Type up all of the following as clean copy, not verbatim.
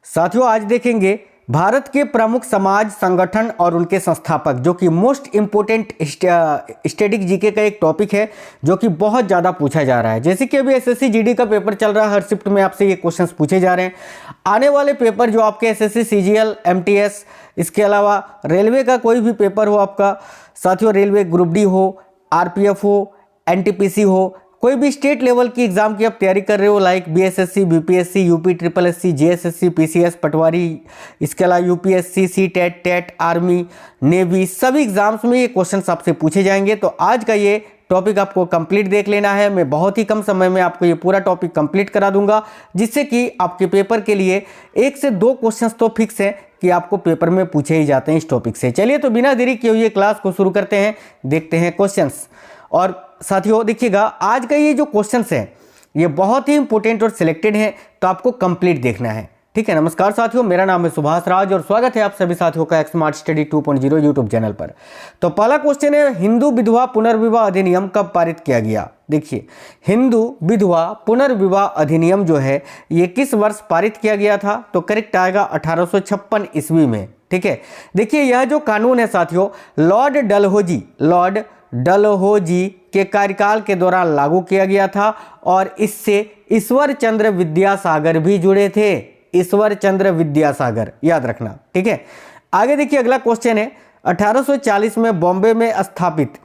साथियों आज देखेंगे भारत के प्रमुख समाज संगठन और उनके संस्थापक, जो कि मोस्ट इम्पोर्टेंट स्टैटिक जीके का एक टॉपिक है जो कि बहुत ज़्यादा पूछा जा रहा है। जैसे कि अभी एसएससी जीडी का पेपर चल रहा है, हर शिफ्ट में आपसे ये क्वेश्चंस पूछे जा रहे हैं। आने वाले पेपर जो आपके एसएससी सीजीएल एमटीएस, इसके अलावा रेलवे का कोई भी पेपर हो आपका, साथियों रेलवे ग्रुप डी हो, आरपीएफ हो, एनटीपीसी हो, कोई भी स्टेट लेवल की एग्जाम की आप तैयारी कर रहे हो, like BSSC, BPSC, UP triple SC, JSSC, PCS, patwari, इसके अलावा UPSC, C TET, TET, army, navy, सभी एग्जाम्स में ये क्वेश्चंस आपसे पूछे जाएंगे। तो आज का ये टॉपिक आपको कंप्लीट देख लेना है। मैं बहुत ही कम समय में आपको ये पूरा टॉपिक कंप्लीट करा दूंगा, जिससे कि आपके पेपर के लिए 1 से 2 क्वेश्चंस तो फिक्स है कि आपको पेपर में पूछे ही जाते हैं इस टॉपिक से। चलिए तो बिना देरी किए हुए क्लास को शुरू करते हैं, देखते हैं क्वेश्चंस। और साथियों देखिएगा आज का ये जो क्वेश्चंस है ये बहुत ही इंपॉर्टेंट और सिलेक्टेड है, तो आपको कंप्लीट देखना है। ठीक है, नमस्कार साथियों, मेरा नाम है सुभाष राज और स्वागत है आप सभी साथियों का स्मार्ट स्टडी 2.0 यूट्यूब चैनल पर। तो पहला क्वेश्चन है, हिंदू विधवा पुनर्विवाह अधिनियम कब पारित किया गया? देखिए, हिंदू विधवा पुनर्विवाह अधिनियम जो है ये किस वर्ष पारित किया गया था? तो करेक्ट आएगा 1856 ईस्वी में। ठीक है, देखिए यह जो कानून है साथियों लॉर्ड डलहौजी के कार्यकाल के दौरान लागू किया गया था और इससे ईश्वर चंद्र विद्यासागर भी जुड़े थे। ईश्वर चंद्र विद्यासागर याद रखना। ठीक है, आगे देखिए अगला क्वेश्चन है, 1840 में बॉम्बे में स्थापित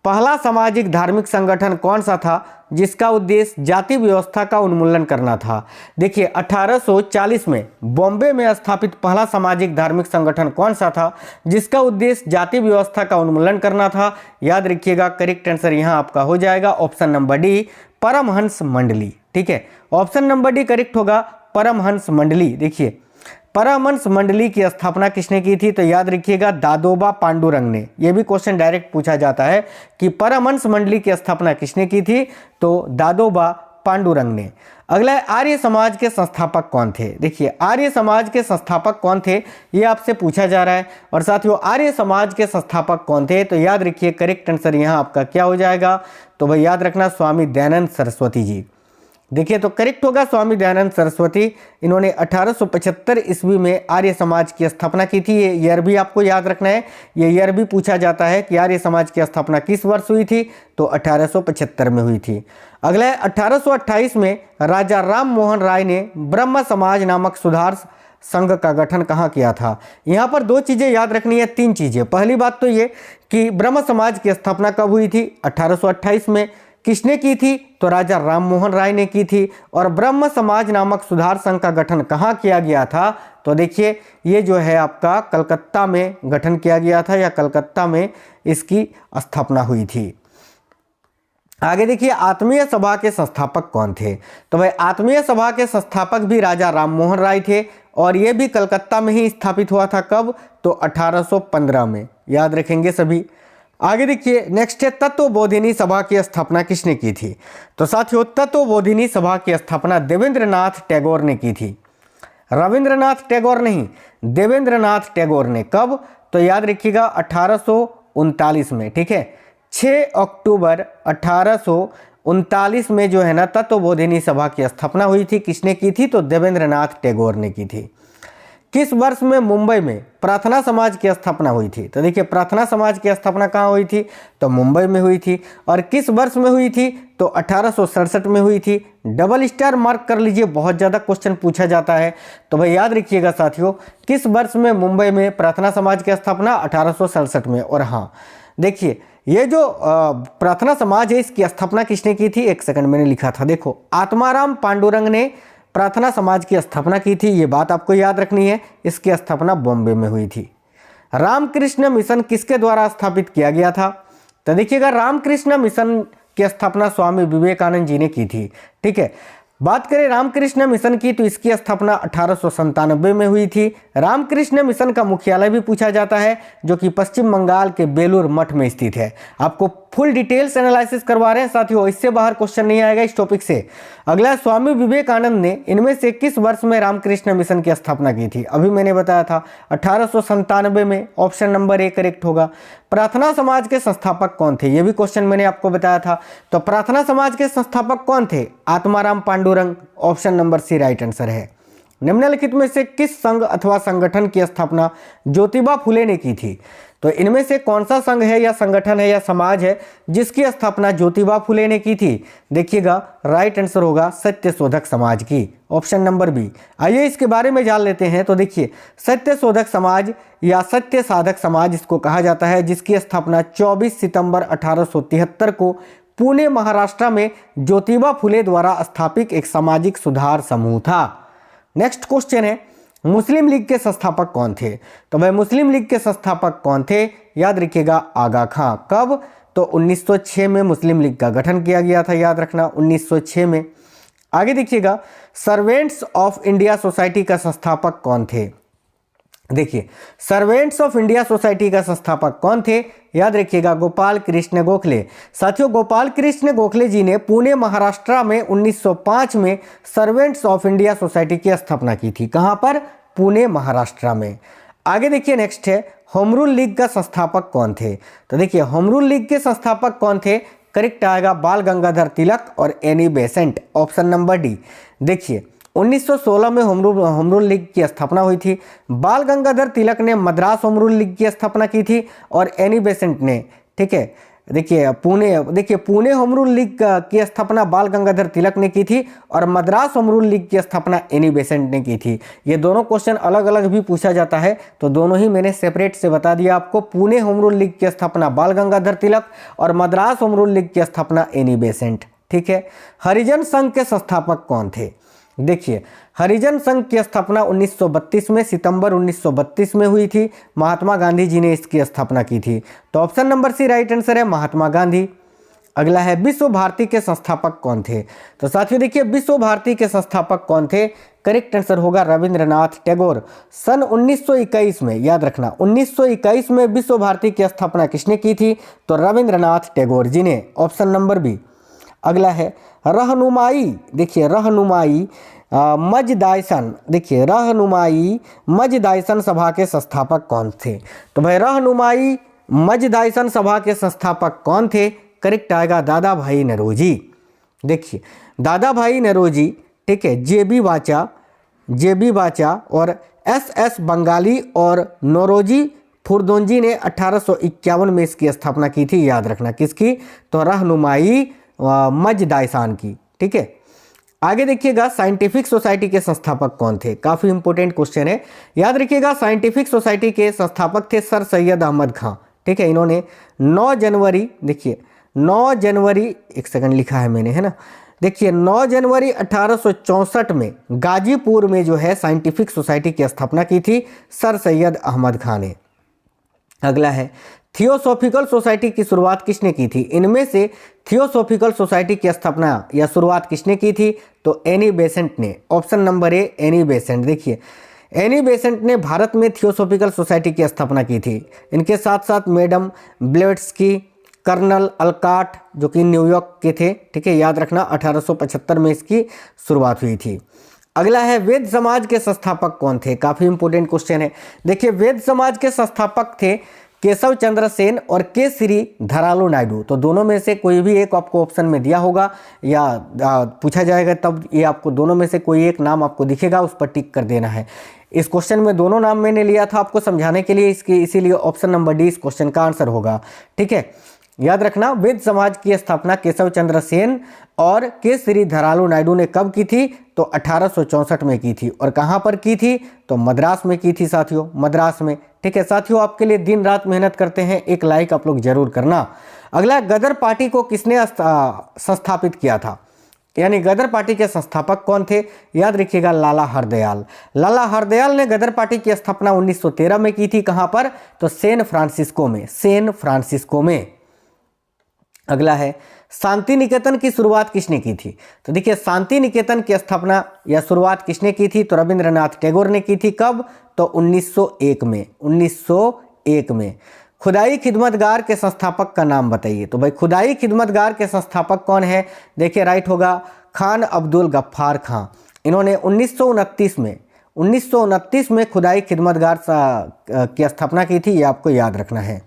पहला सामाजिक धार्मिक संगठन कौन सा था जिसका उद्देश्य जाति व्यवस्था का उन्मूलन करना था? देखिए 1840 में बॉम्बे में स्थापित पहला सामाजिक धार्मिक संगठन कौन सा था जिसका उद्देश्य जाति व्यवस्था का उन्मूलन करना था? याद रखिएगा, करेक्ट आंसर यहाँ आपका हो जाएगा ऑप्शन नंबर डी, परमहंस मंडली। ठीक है, ऑप्शन नंबर डी करेक्ट होगा, परमहंस मंडली। देखिए परमहंस मंडली की स्थापना किसने की थी? तो याद रखिएगा दादोबा पांडुरंग ने। यह भी क्वेश्चन डायरेक्ट पूछा जाता है कि परमहंस मंडली की स्थापना किसने की थी? तो दादोबा पांडुरंग ने। अगला है, आर्य समाज के संस्थापक कौन थे? देखिए आर्य समाज के संस्थापक कौन थे ये आपसे पूछा जा रहा है। और साथियों आर्य समाज के संस्थापक कौन थे? तो याद रखिए करेक्ट आंसर यहाँ आपका क्या हो जाएगा? तो भाई याद रखना स्वामी दयानंद सरस्वती जी। देखिए तो करेक्ट होगा स्वामी दयानंद सरस्वती। इन्होंने 1875 ईस्वी में आर्य समाज की स्थापना की थी। ये ईयर भी आपको याद रखना है, ये ईयर भी पूछा जाता है कि आर्य समाज की स्थापना किस वर्ष हुई थी? तो 1875 में हुई थी। अगला है, 1828 में राजा राम मोहन राय ने ब्रह्म समाज नामक सुधार संघ का गठन कहाँ किया था? यहाँ पर 2 चीज़ें याद रखनी है, 3 चीज़ें। पहली बात तो ये कि ब्रह्म समाज की स्थापना कब हुई थी? 1828 में। किसने की थी? तो राजा राम मोहन राय ने की थी। और ब्रह्म समाज नामक सुधार संघ का गठन कहाँ किया गया था? तो देखिए ये जो है आपका कलकत्ता में गठन किया गया था, या कलकत्ता में इसकी स्थापना हुई थी। आगे देखिए आत्मीय सभा के संस्थापक कौन थे? तो भाई आत्मीय सभा के संस्थापक भी राजा राम मोहन राय थे और ये भी कलकत्ता में ही स्थापित हुआ था। कब? तो 1815 में। याद रखेंगे सभी। आगे देखिए नेक्स्ट है, तत्वबोधिनी सभा की स्थापना किसने की थी? तो साथियों तत्वबोधिनी सभा की स्थापना देवेंद्रनाथ टैगोर ने की थी। रविंद्रनाथ टैगोर नहीं, देवेंद्रनाथ टैगोर ने। कब? तो याद रखिएगा 1839 में। ठीक है, 6 अक्टूबर 1839 में जो है ना तत्वबोधिनी सभा की स्थापना हुई थी। किसने की थी? तो देवेंद्रनाथ टैगोर ने की थी। किस वर्ष में मुंबई में प्रार्थना समाज की स्थापना हुई थी? तो देखिए प्रार्थना समाज की स्थापना कहाँ हुई थी? तो मुंबई में हुई थी। और किस वर्ष में हुई थी? तो 1867 में हुई थी। डबल स्टार मार्क कर लीजिए, बहुत ज़्यादा क्वेश्चन पूछा जाता है। तो भाई याद रखिएगा साथियों, किस वर्ष में मुंबई में प्रार्थना समाज की स्थापना? 1867 में। और हाँ देखिए ये जो प्रार्थना समाज है इसकी स्थापना किसने की थी? 1 सेकंड, मैंने लिखा था, देखो आत्माराम पांडुरंग ने प्रार्थना समाज की स्थापना की थी। ये बात आपको याद रखनी है। इसकी स्थापना बॉम्बे में हुई थी। रामकृष्ण मिशन किसके द्वारा स्थापित किया गया था? तो देखिएगा रामकृष्ण मिशन की स्थापना स्वामी विवेकानंद जी ने की थी। ठीक है, बात करें रामकृष्ण मिशन की तो इसकी स्थापना 1897 में हुई थी। रामकृष्ण मिशन का मुख्यालय भी पूछा जाता है जो कि पश्चिम बंगाल के बेलूर मठ में स्थित है। आपको फुल डिटेल्स एनालिसिस करवा रहे हैं साथियों, इससे बाहर क्वेश्चन नहीं आएगा इस टॉपिक से। अगला, स्वामी विवेकानंद ने इनमें से किस वर्ष में रामकृष्ण मिशन की स्थापना की थी? अभी मैंने बताया था 1897 में। ऑप्शन नंबर ए करेक्ट होगा। प्रार्थना समाज के संस्थापक कौन थे? ये भी क्वेश्चन मैंने आपको बताया था। तो प्रार्थना समाज के संस्थापक कौन थे? Atmaram Pandurang. Option number C right answer है। निम्नलिखित में से किस संघ अथवा संगठन की स्थापना ज्योतिबा फुले ने की थी? तो इनमें से कौन सा संघ है या संगठन है या समाज है जिसकी स्थापना ज्योतिबा फुले ने की थी? देखिएगा, राइट आंसर होगा सत्य शोधक समाज की, ऑप्शन नंबर बी। आइए इसके बारे में जान लेते हैं। तो देखिए, सत्य शोधक समाज या सत्य साधक समाज इसको कहा जाता है, जिसकी स्थापना 24 सितंबर 1873 को पुणे महाराष्ट्र में ज्योतिबा फुले द्वारा स्थापित एक सामाजिक सुधार समूह था। नेक्स्ट क्वेश्चन है, मुस्लिम लीग के संस्थापक कौन थे? तो भाई मुस्लिम लीग के संस्थापक कौन थे? याद रखिएगा, आगा खां। कब? तो 1906 में मुस्लिम लीग का गठन किया गया था, याद रखना 1906 में। आगे देखिएगा, सर्वेंट्स ऑफ इंडिया सोसाइटी का संस्थापक कौन थे? देखिए, सर्वेंट्स ऑफ इंडिया सोसाइटी का संस्थापक कौन थे? याद रखिएगा, गोपाल कृष्ण गोखले। साथियों, गोपाल कृष्ण गोखले जी ने पुणे महाराष्ट्र में 1905 में सर्वेंट्स ऑफ इंडिया सोसाइटी की स्थापना की थी। कहां पर? पुणे महाराष्ट्र में। आगे देखिए, नेक्स्ट है, होम रूल लीग का संस्थापक कौन थे? तो देखिए, होम रूल लीग के संस्थापक कौन थे? करेक्ट आएगा बाल गंगाधर तिलक और Annie Besant, option number D. देखिए, 1916 में होम रूल लीग की स्थापना हुई थी। बाल गंगाधर तिलक ने मद्रास होम रूल लीग की स्थापना की थी और एनी बेसेंट ने, ठीक है, देखिए पुणे होम रूल लीग की स्थापना बाल गंगाधर तिलक ने की थी और मद्रास होम रूल लीग की स्थापना एनी बेसेंट ने की थी। ये दोनों क्वेश्चन अलग अलग भी पूछा जाता है, तो दोनों ही मैंने सेपरेट से बता दिया आपको। पुणे होम रूल लीग की स्थापना बाल गंगाधर तिलक और मद्रास होम रूल लीग की स्थापना एनी बेसेंट, ठीक है। हरिजन संघ के संस्थापक कौन थे? देखिए, हरिजन संघ की स्थापना 1932 में, सितंबर 1932 में हुई थी। महात्मा गांधी जी ने इसकी स्थापना की थी। तो option number C right answer है, महात्मा गांधी। अगला है, विश्व भारती के संस्थापक कौन थे? तो साथियों देखिए, विश्व भारती के संस्थापक कौन थे? करेक्ट आंसर होगा रविंद्रनाथ टैगोर। सन 1921 में, याद रखना 1921 में विश्व भारती की स्थापना किसने की थी? तो रविंद्रनाथ टैगोर जी ने, ऑप्शन नंबर बी। अगला है, रहनुमाई। देखिए, रहनुमाई मजदाइसन, देखिए रहनुमाई मजदाइसन सभा के संस्थापक कौन थे? तो भाई रहनुमाई मजदाइसन सभा के संस्थापक कौन थे? करेक्ट आएगा दादा भाई नौरोजी। देखिए, दादा भाई नौरोजी, ठीक है, जेबी वाचा और एस बंगाली और नौरोजी फुरदोंजी ने 1851 में इसकी स्थापना की थी। याद रखना किसकी? तो रहनुमाई मजदाइसान की, ठीक है। आगे देखिएगा, साइंटिफिक सोसाइटी के संस्थापक कौन थे? काफी इंपॉर्टेंट क्वेश्चन है, याद रखिएगा। साइंटिफिक सोसाइटी के संस्थापक थे सर सैयद अहमद खां, ठीक है। इन्होंने 9 जनवरी, देखिए 9 जनवरी, एक सेकंड लिखा है मैंने, है ना, देखिए 9 जनवरी 1864 में गाजीपुर में जो है साइंटिफिक सोसाइटी की स्थापना की थी सर सैयद अहमद खां ने। अगला है, थियोसॉफिकल सोसाइटी की शुरुआत किसने की थी? इनमें से थियोसॉफिकल सोसाइटी की स्थापना या शुरुआत किसने की थी? तो एनी बेसेंट ने, option number A Annie Besant. देखिए, एनी बेसेंट ने भारत में थियोसॉफिकल सोसाइटी की स्थापना की थी। इनके साथ साथ मैडम ब्लेट्सकी, कर्नल अलकाट जो कि न्यूयॉर्क के थे, ठीक है, याद रखना 1875 में इसकी शुरुआत हुई थी। अगला है, वेद समाज के संस्थापक कौन थे? काफी इंपोर्टेंट क्वेश्चन है। देखिए, वेद समाज के संस्थापक थे केशव चंद्र सेन और के श्री धरालू नायडू। तो दोनों में से कोई भी एक आपको ऑप्शन में दिया होगा या पूछा जाएगा, तब ये आपको दोनों में से कोई एक नाम आपको दिखेगा, उस पर टिक कर देना है। इस क्वेश्चन में दोनों नाम मैंने लिया था आपको समझाने के लिए, इसकी इसीलिए ऑप्शन नंबर डी इस क्वेश्चन का आंसर होगा, ठीक है। याद रखना, वेद समाज की स्थापना केशव चंद्र सेन और के श्री धरालू नायडू ने कब की थी? तो 1864 में की थी। और कहां पर की थी? तो मद्रास में की थी साथियों, मद्रास में, ठीक है। साथियों, आपके लिए दिन रात मेहनत करते हैं, एक लाइक आप लोग जरूर करना। अगला, गदर पार्टी को किसने संस्थापित किया था? यानी गदर पार्टी के संस्थापक कौन थे? याद रखिएगा, लाला हरदयाल। लाला हरदयाल ने गदर पार्टी की स्थापना 1913 में की थी। कहां पर? तो सैन फ्रांसिस्को में, सैन फ्रांसिस्को में। अगला है, शांति निकेतन की शुरुआत किसने की थी? तो देखिए, शांति निकेतन की स्थापना या शुरुआत किसने की थी? तो रविंद्रनाथ टैगोर ने की थी। कब? तो 1901 में, 1901 में। खुदाई खिदमतगार के संस्थापक का नाम बताइए। तो भाई खुदाई खिदमतगार के संस्थापक कौन है? देखिए, राइट होगा खान अब्दुल गफ्फार खां। इन्होंने 1929 में खुदाई खिदमतगार की स्थापना की थी, ये आपको याद रखना है।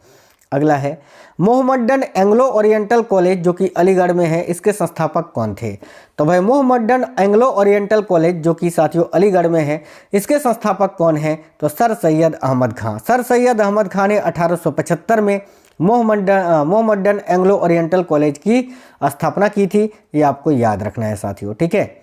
अगला है मोहम्मडन एंग्लो ओरिएंटल कॉलेज जो कि अलीगढ़ में है, इसके संस्थापक कौन थे? तो भाई मोहम्मडन एंग्लो ओरिएंटल कॉलेज जो कि साथियों अलीगढ़ में है, इसके संस्थापक कौन है? तो सर सैयद अहमद खां। सर सैयद अहमद खां ने 1875 में मोहम्मडन एंग्लो ओरिएंटल कॉलेज की स्थापना की थी। ये आपको याद रखना है साथियों, ठीक है।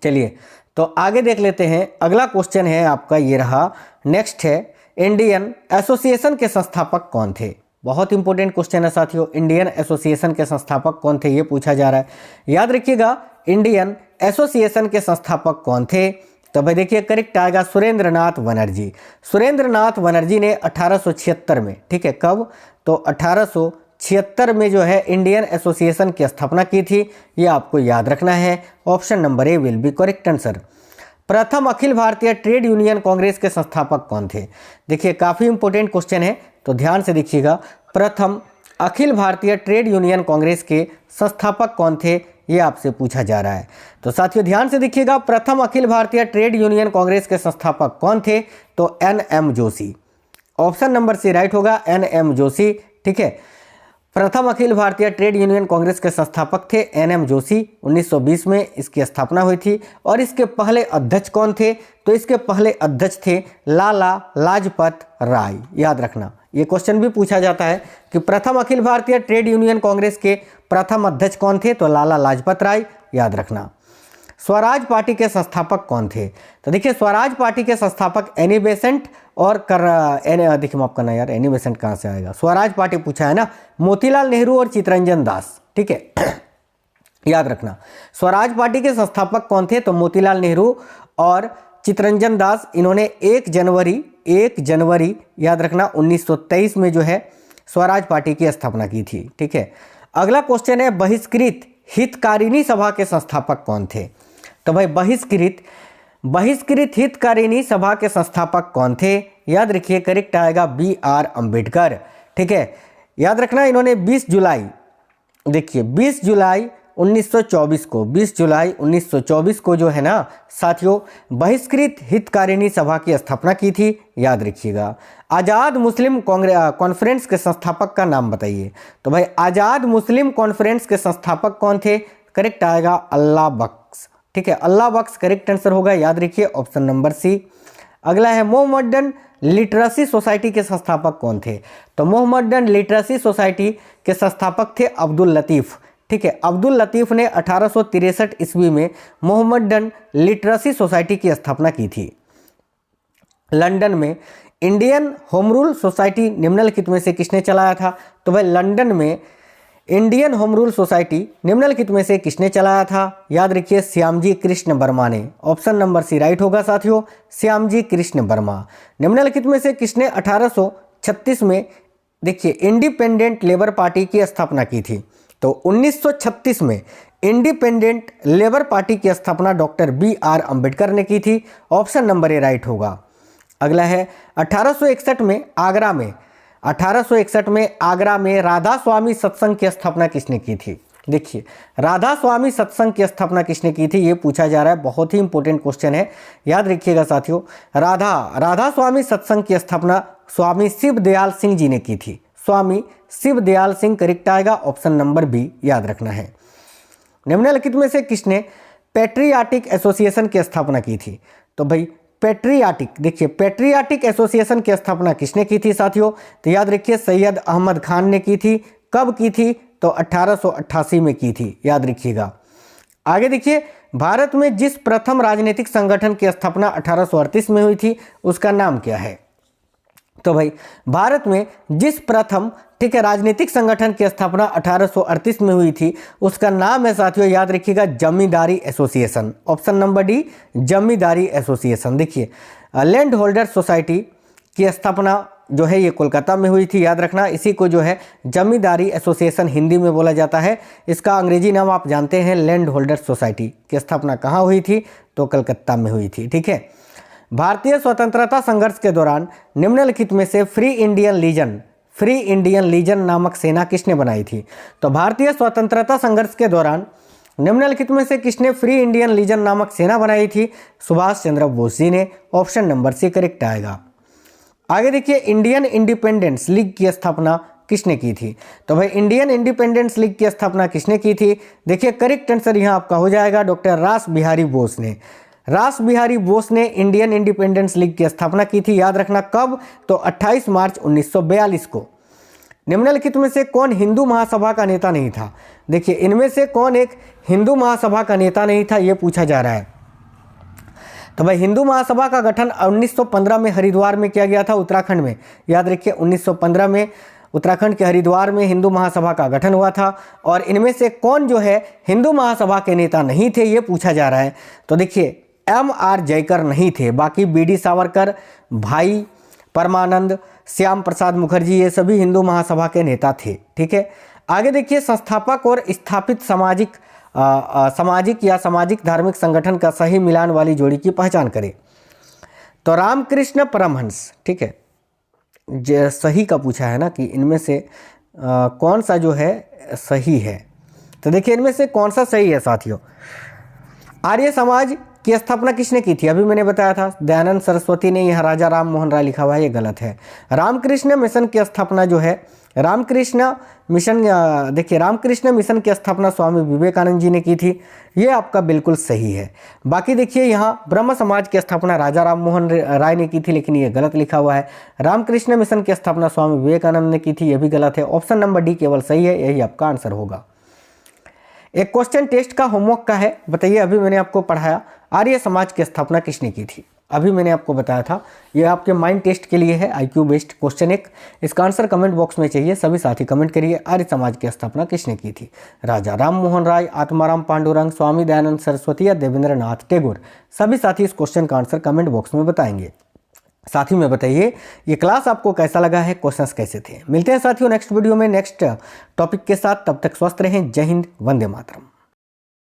चलिए तो आगे देख लेते हैं। अगला क्वेश्चन है आपका ये रहा, नेक्स्ट है इंडियन एसोसिएशन के संस्थापक कौन थे? बहुत इंपॉर्टेंट क्वेश्चन है साथियों, इंडियन एसोसिएशन के संस्थापक कौन थे ये पूछा जा रहा है। याद रखिएगा इंडियन एसोसिएशन के संस्थापक कौन थे? तो भाई देखिए करेक्ट आएगा सुरेंद्रनाथ बनर्जी। सुरेंद्रनाथ बनर्जी ने 1876 में, ठीक है, कब? तो 1876 में जो है इंडियन एसोसिएशन की स्थापना की थी। ये आपको याद रखना है। Option number A will be correct answer. प्रथम अखिल भारतीय ट्रेड यूनियन कांग्रेस के संस्थापक कौन थे? देखिए काफ़ी इंपॉर्टेंट क्वेश्चन है, तो ध्यान से देखिएगा। प्रथम अखिल भारतीय ट्रेड यूनियन कांग्रेस के संस्थापक कौन थे, ये आपसे पूछा जा रहा है। तो साथियों ध्यान से देखिएगा, प्रथम अखिल भारतीय ट्रेड यूनियन कांग्रेस के संस्थापक कौन थे? तो NM Joshi. Option number C right होगा, NM जोशी, ठीक है। प्रथम अखिल भारतीय ट्रेड यूनियन कांग्रेस के संस्थापक थे NM जोशी। 1920 में इसकी स्थापना हुई थी। और इसके पहले अध्यक्ष कौन थे? तो इसके पहले अध्यक्ष थे लाला लाजपत राय। याद रखना, ये क्वेश्चन भी पूछा जाता है कि प्रथम अखिल भारतीय ट्रेड यूनियन कांग्रेस के प्रथम अध्यक्ष कौन थे? तो लाला लाजपत राय। याद रखना। स्वराज पार्टी के संस्थापक कौन थे? तो देखिए स्वराज पार्टी के संस्थापक एनी बेसेंट और देखिए माफ करना यार, एनी बेसेंट कहाँ से आएगा? स्वराज पार्टी पूछा है ना, मोतीलाल नेहरू और चित्तरंजन दास, ठीक है। याद रखना स्वराज पार्टी के संस्थापक कौन थे? तो मोतीलाल नेहरू और चित्तरंजन दास। इन्होंने 1 जनवरी याद रखना 1923 में जो है स्वराज पार्टी की स्थापना की थी, ठीक है। अगला क्वेश्चन है बहिष्कृत हितकारिणी सभा के संस्थापक कौन थे? तो भाई बहिष्कृत हितकारिणी सभा के संस्थापक कौन थे? याद रखिए करेक्ट आएगा BR अम्बेडकर, ठीक है। याद रखना इन्होंने 20 जुलाई 1924 को जो है ना साथियों बहिष्कृत हितकारिणी सभा की स्थापना की थी। याद रखिएगा। आज़ाद मुस्लिम कॉन्फ्रेंस के संस्थापक का नाम बताइए। तो भाई आज़ाद मुस्लिम कॉन्फ्रेंस के संस्थापक कौन थे? करेक्ट आएगा अल्लाह बख्श, ठीक है। अल्लाह बख्श करेक्ट आंसर होगा। याद रखिए ऑप्शन नंबर सी। अगला है मोहम्मडन लिटरेसी सोसाइटी के संस्थापक कौन थे? तो मोहम्मडन लिटरेसी सोसाइटी के संस्थापक थे अब्दुल लतीफ़, ठीक है। अब्दुल लतीफ़ ने 1863 ईस्वी में मोहम्मडन लिटरेसी सोसाइटी की स्थापना की थी। लंदन में इंडियन होम रूल सोसाइटी निम्नलिखित में से किसने चलाया था? तो भाई लंदन में इंडियन होम रूल सोसाइटी निम्नलिखित में से किसने चलाया था? याद रखिए श्यामजी कृष्ण वर्मा ने। ऑप्शन नंबर सी राइट होगा साथियों, श्यामजी कृष्ण वर्मा। निम्नलिखित में से किसने 1836 में देखिए इंडिपेंडेंट लेबर पार्टी की स्थापना की थी? तो 1936 में इंडिपेंडेंट लेबर पार्टी की स्थापना डॉक्टर BR अम्बेडकर ने की थी। ऑप्शन नंबर ए राइट होगा। अगला है 1861 में आगरा में राधा स्वामी सत्संग की स्थापना किसने की थी? देखिए राधा स्वामी सत्संग की स्थापना किसने की थी ये पूछा जा रहा है। बहुत ही इंपॉर्टेंट क्वेश्चन है, याद रखिएगा साथियों। राधा स्वामी सत्संग की स्थापना स्वामी शिव दयाल सिंह जी ने की थी। स्वामी शिव दयाल सिंह करेक्ट आएगा। ऑप्शन नंबर बी याद रखना है। निम्नलिखित में से किसने पैट्रियाटिक एसोसिएशन की स्थापना की थी? तो भाई पैट्रियाटिक एसोसिएशन की स्थापना किसने की थी साथियों? तो याद रखिए सैयद अहमद खान ने की थी। कब की थी? तो 1888 में की थी। याद रखिएगा। आगे देखिए भारत में जिस प्रथम राजनीतिक संगठन की स्थापना 1838 में हुई थी उसका नाम क्या है? तो भाई भारत में जिस प्रथम राजनीतिक संगठन की स्थापना 1838 में हुई थी उसका नाम है साथियों, याद रखिएगा, जमींदारी एसोसिएशन। ऑप्शन नंबर डी जमींदारी एसोसिएशन। देखिए लैंड होल्डर सोसाइटी की स्थापना जो है ये कोलकाता में हुई थी। याद रखना इसी को जो है जमींदारी एसोसिएशन हिंदी में बोला जाता है। इसका अंग्रेजी नाम आप जानते हैं लैंड होल्डर सोसाइटी की स्थापना कहाँ हुई थी? तो कलकत्ता में हुई थी, ठीक है। भारतीय स्वतंत्रता संघर्ष के दौरान निम्नलिखित में से फ्री इंडियन लीजन नामक सेना किसने बनाई थी? तो भारतीय स्वतंत्रता संघर्ष के दौरान निम्नलिखित में से किसने फ्री इंडियन लीजन नामक सेना बनाई थी? सुभाष चंद्र बोस जी ने। ऑप्शन नंबर सी करेक्ट आएगा। आगे देखिए इंडियन इंडिपेंडेंस लीग की स्थापना किसने की थी? तो भाई इंडियन इंडिपेंडेंस लीग की स्थापना किसने की थी? देखिए करेक्ट आंसर यहाँ आपका हो जाएगा डॉक्टर रास बिहारी बोस ने। रास बिहारी बोस ने इंडियन इंडिपेंडेंस लीग की स्थापना की थी। याद रखना कब? तो 28 मार्च 1942 को। निम्नलिखित में से कौन हिंदू महासभा का नेता नहीं था? देखिए इनमें से कौन एक हिंदू महासभा का नेता नहीं था, यह पूछा जा रहा है। तो भाई हिंदू महासभा का गठन 1915 में हरिद्वार में किया गया था, उत्तराखंड में। याद रखिए 1915 में उत्तराखंड के हरिद्वार में हिंदू महासभा का गठन हुआ था। और इनमें से कौन जो है हिंदू महासभा के नेता नहीं थे, ये पूछा जा रहा है। तो देखिए M.R. जयकर नहीं थे, बाकी B.D. सावरकर, भाई परमानंद, श्याम प्रसाद मुखर्जी, ये सभी हिंदू महासभा के नेता थे। ठीक है, आगे देखिए संस्थापक और स्थापित सामाजिक या सामाजिक धार्मिक संगठन का सही मिलान वाली जोड़ी की पहचान करें। तो रामकृष्ण परमहंस, ठीक है, सही का पूछा है ना कि इनमें से कौन सा जो है सही है। तो देखिए इनमें से कौन सा सही है साथियों। आर्य समाज की स्थापना किसने की थी? अभी मैंने बताया था दयानंद सरस्वती ने। यहाँ राजा राम मोहन राय लिखा हुआ है, ये गलत है। रामकृष्ण मिशन की स्थापना जो है रामकृष्ण मिशन, देखिए रामकृष्ण मिशन की स्थापना स्वामी विवेकानंद जी ने की थी, ये आपका बिल्कुल सही है। बाकी देखिए यहाँ ब्रह्म समाज की स्थापना राजा राम मोहन राय ने की थी, लेकिन ये गलत लिखा हुआ है। रामकृष्ण मिशन की स्थापना स्वामी विवेकानंद ने की थी, ये भी गलत है। ऑप्शन नंबर डी केवल सही है, यही आपका आंसर होगा। एक क्वेश्चन टेस्ट का होमवर्क का है, बताइए अभी मैंने आपको पढ़ाया आर्य समाज की स्थापना किसने की थी? अभी मैंने आपको बताया था, ये आपके माइंड टेस्ट के लिए है, IQ बेस्ड क्वेश्चन एक। इसका आंसर कमेंट बॉक्स में चाहिए, सभी साथी कमेंट करिए आर्य समाज की स्थापना किसने की थी? राजा राम मोहन राय, आत्माराम पांडुरंग, स्वामी दयानंद सरस्वती या देवेंद्र नाथ टैगोर? सभी साथी इस क्वेश्चन का आंसर कमेंट बॉक्स में बताएंगे। साथी में बताइए ये क्लास आपको कैसा लगा है, क्वेश्चंस कैसे थे। मिलते हैं साथियों नेक्स्ट वीडियो में नेक्स्ट टॉपिक के साथ, तब तक स्वस्थ रहें। जय हिंद, वंदे मातरम।